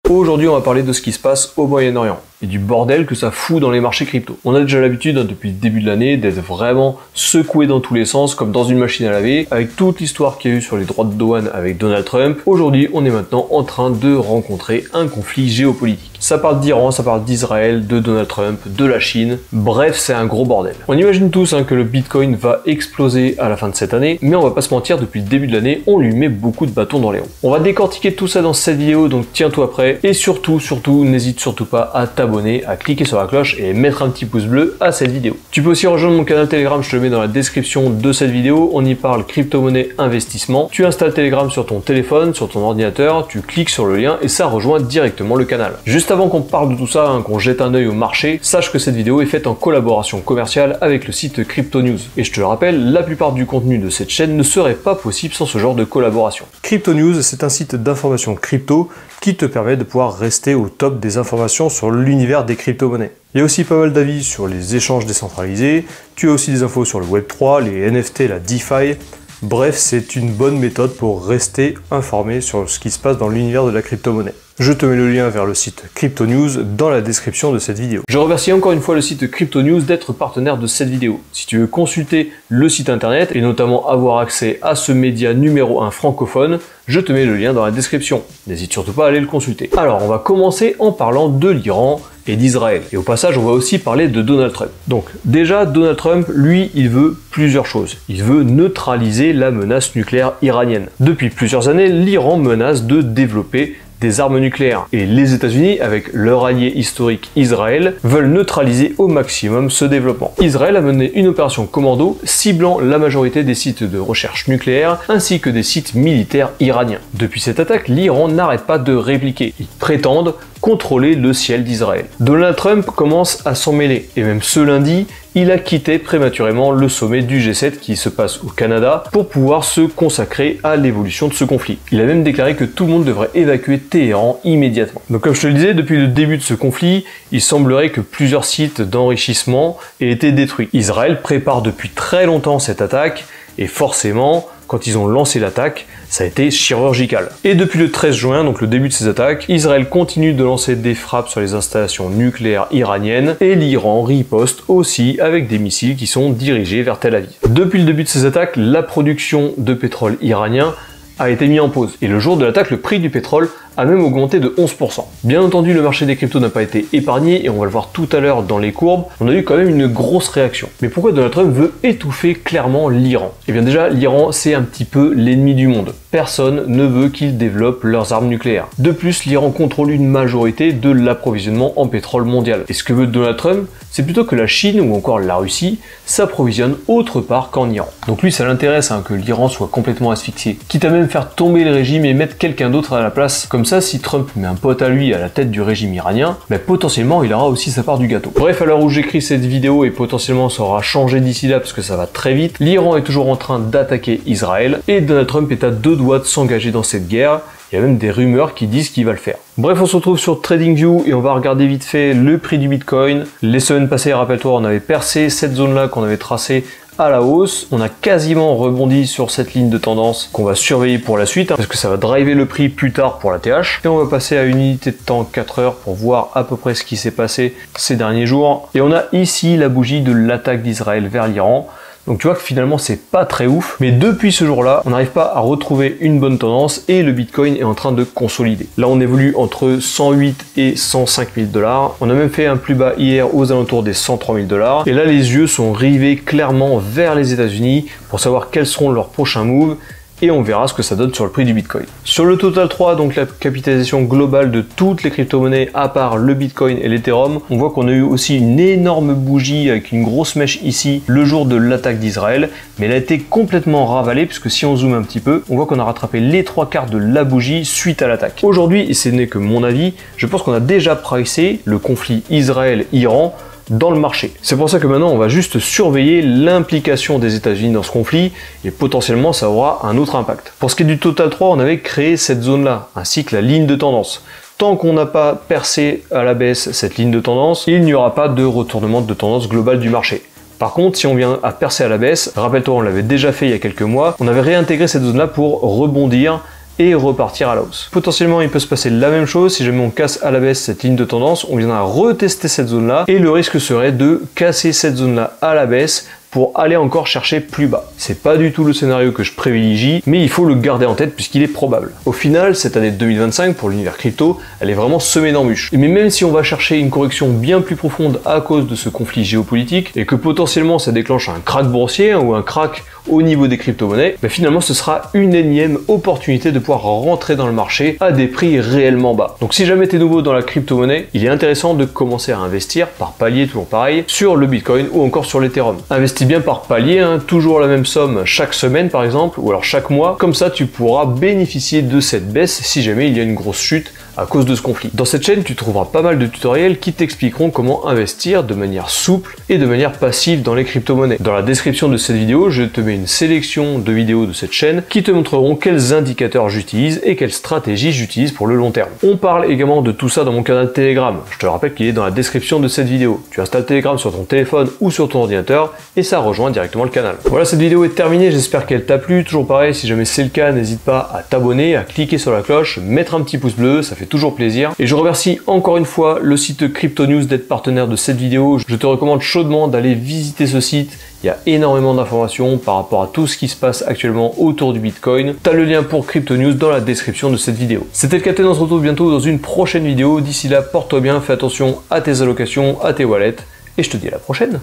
Aujourd'hui, on va parler de ce qui se passe au Moyen-Orient et du bordel que ça fout dans les marchés crypto. On a déjà l'habitude depuis le début de l'année d'être vraiment secoué dans tous les sens comme dans une machine à laver avec toute l'histoire qu'il y a eu sur les droits de douane avec Donald Trump. Aujourd'hui, on est maintenant en train de rencontrer un conflit géopolitique. Ça parle d'Iran, ça parle d'Israël, de Donald Trump, de la Chine. Bref, c'est un gros bordel. On imagine tous que le Bitcoin va exploser à la fin de cette année, mais on va pas se mentir, depuis le début de l'année, on lui met beaucoup de bâtons dans les roues. On va décortiquer tout ça dans cette vidéo, donc tiens-toi prêt. Et surtout, n'hésite surtout pas à t'abonner, à cliquer sur la cloche et mettre un petit pouce bleu à cette vidéo. Tu peux aussi rejoindre mon canal Telegram, je te le mets dans la description de cette vidéo. On y parle crypto-monnaie, investissement. Tu installes Telegram sur ton téléphone, sur ton ordinateur, tu cliques sur le lien et ça rejoint directement le canal. Juste avant qu'on parle de tout ça, qu'on jette un œil au marché, sache que cette vidéo est faite en collaboration commerciale avec le site Crypto News. Et je te le rappelle, la plupart du contenu de cette chaîne ne serait pas possible sans ce genre de collaboration. Crypto News, c'est un site d'information crypto qui te permet de pouvoir rester au top des informations sur l'univers des crypto-monnaies. Il y a aussi pas mal d'avis sur les échanges décentralisés, tu as aussi des infos sur le Web3, les NFT, la DeFi. Bref, c'est une bonne méthode pour rester informé sur ce qui se passe dans l'univers de la crypto-monnaie. Je te mets le lien vers le site Crypto News dans la description de cette vidéo. Je remercie encore une fois le site Crypto News d'être partenaire de cette vidéo. Si tu veux consulter le site internet et notamment avoir accès à ce média numéro 1 francophone, je te mets le lien dans la description. N'hésite surtout pas à aller le consulter. Alors, on va commencer en parlant de l'Iran et d'Israël. Et au passage, on va aussi parler de Donald Trump. Donc, déjà, Donald Trump, lui, il veut plusieurs choses. Il veut neutraliser la menace nucléaire iranienne. Depuis plusieurs années, l'Iran menace de développer des armes nucléaires. Et les États-Unis, avec leur allié historique Israël, veulent neutraliser au maximum ce développement. Israël a mené une opération commando ciblant la majorité des sites de recherche nucléaire ainsi que des sites militaires iraniens. Depuis cette attaque, l'Iran n'arrête pas de répliquer. Ils prétendent contrôler le ciel d'Israël. Donald Trump commence à s'en mêler et même ce lundi, il a quitté prématurément le sommet du G7 qui se passe au Canada pour pouvoir se consacrer à l'évolution de ce conflit. Il a même déclaré que tout le monde devrait évacuer Téhéran immédiatement. Donc comme je te le disais, depuis le début de ce conflit, il semblerait que plusieurs sites d'enrichissement aient été détruits. Israël prépare depuis très longtemps cette attaque et forcément, quand ils ont lancé l'attaque, ça a été chirurgical. Et depuis le 13 juin, donc le début de ces attaques, Israël continue de lancer des frappes sur les installations nucléaires iraniennes et l'Iran riposte aussi avec des missiles qui sont dirigés vers Tel Aviv. Depuis le début de ces attaques, la production de pétrole iranien a été mise en pause. Et le jour de l'attaque, le prix du pétrole a même augmenté de 11%. Bien entendu, le marché des cryptos n'a pas été épargné et on va le voir tout à l'heure dans les courbes, on a eu quand même une grosse réaction. Mais pourquoi Donald Trump veut étouffer clairement l'Iran? Eh bien déjà, l'Iran c'est un petit peu l'ennemi du monde. Personne ne veut qu'ils développent leurs armes nucléaires. De plus, l'Iran contrôle une majorité de l'approvisionnement en pétrole mondial. Et ce que veut Donald Trump, c'est plutôt que la Chine ou encore la Russie s'approvisionne autre part qu'en Iran. Donc lui, ça l'intéresse que l'Iran soit complètement asphyxié. Quitte à même faire tomber le régime et mettre quelqu'un d'autre à la place. Comme ça, si Trump met un pote à lui à la tête du régime iranien, potentiellement il aura aussi sa part du gâteau. Bref, à l'heure où j'écris cette vidéo, et potentiellement ça aura changé d'ici là parce que ça va très vite, l'Iran est toujours en train d'attaquer Israël et Donald Trump est à deux doigts de s'engager dans cette guerre. Il y a même des rumeurs qui disent qu'il va le faire. Bref, on se retrouve sur TradingView et on va regarder vite fait le prix du Bitcoin. Les semaines passées, rappelle-toi, on avait percé cette zone-là qu'on avait tracée à la hausse. On a quasiment rebondi sur cette ligne de tendance qu'on va surveiller pour la suite, parce que ça va driver le prix plus tard pour la TH. Et on va passer à une unité de temps 4 heures pour voir à peu près ce qui s'est passé ces derniers jours. Et on a ici la bougie de l'attaque d'Israël vers l'Iran. Donc tu vois que finalement c'est pas très ouf, mais depuis ce jour-là, on n'arrive pas à retrouver une bonne tendance et le Bitcoin est en train de consolider. Là on évolue entre 108 et 105 000 $. On a même fait un plus bas hier aux alentours des 103 000 $. Et là les yeux sont rivés clairement vers les États-Unis pour savoir quels seront leurs prochains moves. Et on verra ce que ça donne sur le prix du Bitcoin. Sur le Total 3, donc la capitalisation globale de toutes les crypto-monnaies à part le Bitcoin et l'Ethereum, on voit qu'on a eu aussi une énorme bougie avec une grosse mèche ici le jour de l'attaque d'Israël, mais elle a été complètement ravalée puisque si on zoome un petit peu, on voit qu'on a rattrapé les 3/4 de la bougie suite à l'attaque. Aujourd'hui, et ce n'est que mon avis, je pense qu'on a déjà pricé le conflit Israël-Iran dans le marché. C'est pour ça que maintenant on va juste surveiller l'implication des États-Unis dans ce conflit et potentiellement ça aura un autre impact. Pour ce qui est du Total 3, on avait créé cette zone-là, ainsi que la ligne de tendance. Tant qu'on n'a pas percé à la baisse cette ligne de tendance, il n'y aura pas de retournement de tendance globale du marché. Par contre, si on vient à percer à la baisse, rappelle-toi, on l'avait déjà fait il y a quelques mois, on avait réintégré cette zone-là pour rebondir et repartir à la hausse. Potentiellement, il peut se passer la même chose si jamais on casse à la baisse cette ligne de tendance, on viendra retester cette zone-là et le risque serait de casser cette zone-là à la baisse pour aller encore chercher plus bas. C'est pas du tout le scénario que je privilégie, mais il faut le garder en tête puisqu'il est probable. Au final, cette année 2025 pour l'univers crypto, elle est vraiment semée d'embûches. Mais même si on va chercher une correction bien plus profonde à cause de ce conflit géopolitique et que potentiellement ça déclenche un crack boursier ou un crack au niveau des crypto-monnaies, finalement ce sera une énième opportunité de pouvoir rentrer dans le marché à des prix réellement bas. Donc si jamais tu es nouveau dans la crypto-monnaie, il est intéressant de commencer à investir par palier, toujours pareil, sur le Bitcoin ou encore sur l'Ethereum. Investis bien par palier, toujours la même somme chaque semaine par exemple, ou alors chaque mois, comme ça tu pourras bénéficier de cette baisse si jamais il y a une grosse chute à cause de ce conflit. Dans cette chaîne, tu trouveras pas mal de tutoriels qui t'expliqueront comment investir de manière souple et de manière passive dans les crypto-monnaies. Dans la description de cette vidéo, je te mets une sélection de vidéos de cette chaîne qui te montreront quels indicateurs j'utilise et quelles stratégies j'utilise pour le long terme. On parle également de tout ça dans mon canal Telegram. Je te rappelle qu'il est dans la description de cette vidéo. Tu installes Telegram sur ton téléphone ou sur ton ordinateur et ça rejoint directement le canal. Voilà, cette vidéo est terminée, j'espère qu'elle t'a plu. Toujours pareil, si jamais c'est le cas, n'hésite pas à t'abonner, à cliquer sur la cloche, mettre un petit pouce bleu, ça fait toujours plaisir. Et je remercie encore une fois le site Crypto News d'être partenaire de cette vidéo. Je te recommande chaudement d'aller visiter ce site. Il y a énormément d'informations par rapport à tout ce qui se passe actuellement autour du Bitcoin. Tu as le lien pour Crypto News dans la description de cette vidéo. C'était le Captain, on se retrouve bientôt dans une prochaine vidéo. D'ici là, porte-toi bien, fais attention à tes allocations, à tes wallets, et je te dis à la prochaine.